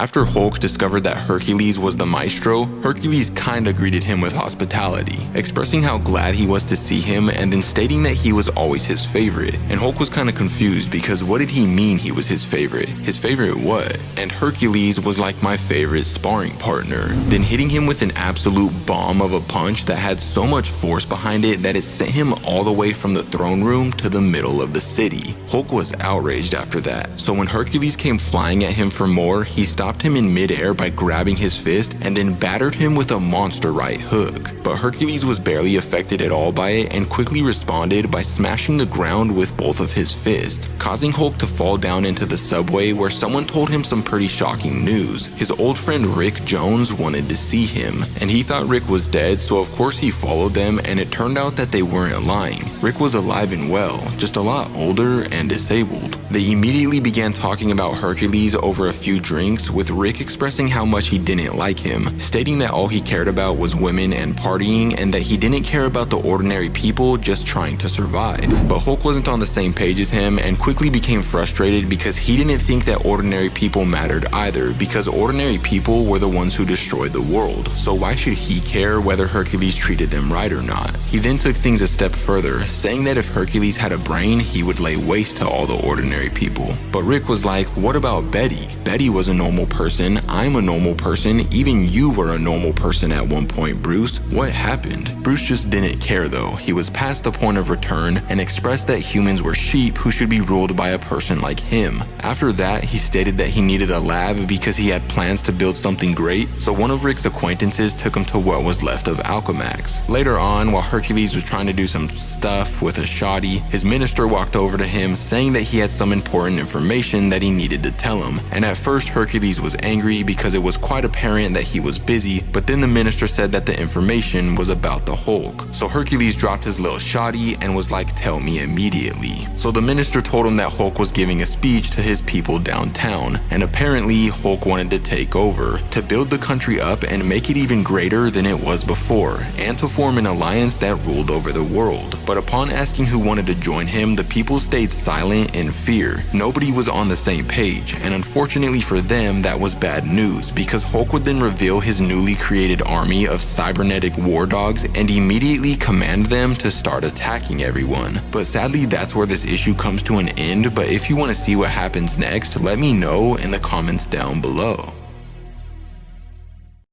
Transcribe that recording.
After Hulk discovered that Hercules was the maestro, Hercules kinda greeted him with hospitality, expressing how glad he was to see him and then stating that he was always his favorite. And Hulk was kinda confused because what did he mean he was his favorite? His favorite what? And Hercules was like, my favorite sparring partner, then hitting him with an absolute bomb of a punch that had so much force behind it that it sent him all the way from the throne room to the middle of the city. Hulk was outraged after that, so when Hercules came flying at him for more, he stopped him in midair by grabbing his fist and then battered him with a monster right hook. But Hercules was barely affected at all by it and quickly responded by smashing the ground with both of his fists, causing Hulk to fall down into the subway where someone told him some pretty shocking news. His old friend Rick Jones wanted to see him, and he thought Rick was dead, so of course he followed them, and it turned out that they weren't lying. Rick was alive and well, just a lot older and disabled. They immediately began talking about Hercules over a few drinks, with Rick expressing how much he didn't like him, stating that all he cared about was women and partying, and that he didn't care about the ordinary people just trying to survive. But Hulk wasn't on the same page as him and quickly became frustrated because he didn't think that ordinary people mattered either, because ordinary people were the ones who destroyed the world, so why should he care whether Hercules treated them right or not? He then took things a step further, saying that if Hercules had a brain, he would lay waste to all the ordinary people. But Rick was like, what about Betty? Betty was a normal person, I'm a normal person, even you were a normal person at one point, Bruce. What happened? Bruce just didn't care though. He was past the point of return and expressed that humans were sheep who should be ruled by a person like him. After that, he stated that he needed a lab because he had plans to build something great, so one of Rick's acquaintances took him to what was left of Alchemax. Later on, while Hercules was trying to do some stuff with a shoddy, his minister walked over to him saying that he had some important information that he needed to tell him. And at first Hercules was angry because it was quite apparent that he was busy, but then the minister said that the information was about the Hulk. So Hercules dropped his little shoddy and was like, tell me immediately. So the minister told him that Hulk was giving a speech to his people downtown, and apparently Hulk wanted to take over, to build the country up and make it even greater than it was before, and to form an alliance that ruled over the world. But upon asking who wanted to join him, the people stayed silent in fear. Nobody was on the same page, and unfortunately for them, that was bad news, because Hulk would then reveal his newly created army of cybernetic war dogs and immediately command them to start attacking everyone. But sadly, that's where this issue comes to an end, but if you want to see what happens next, let me know in the comments down below.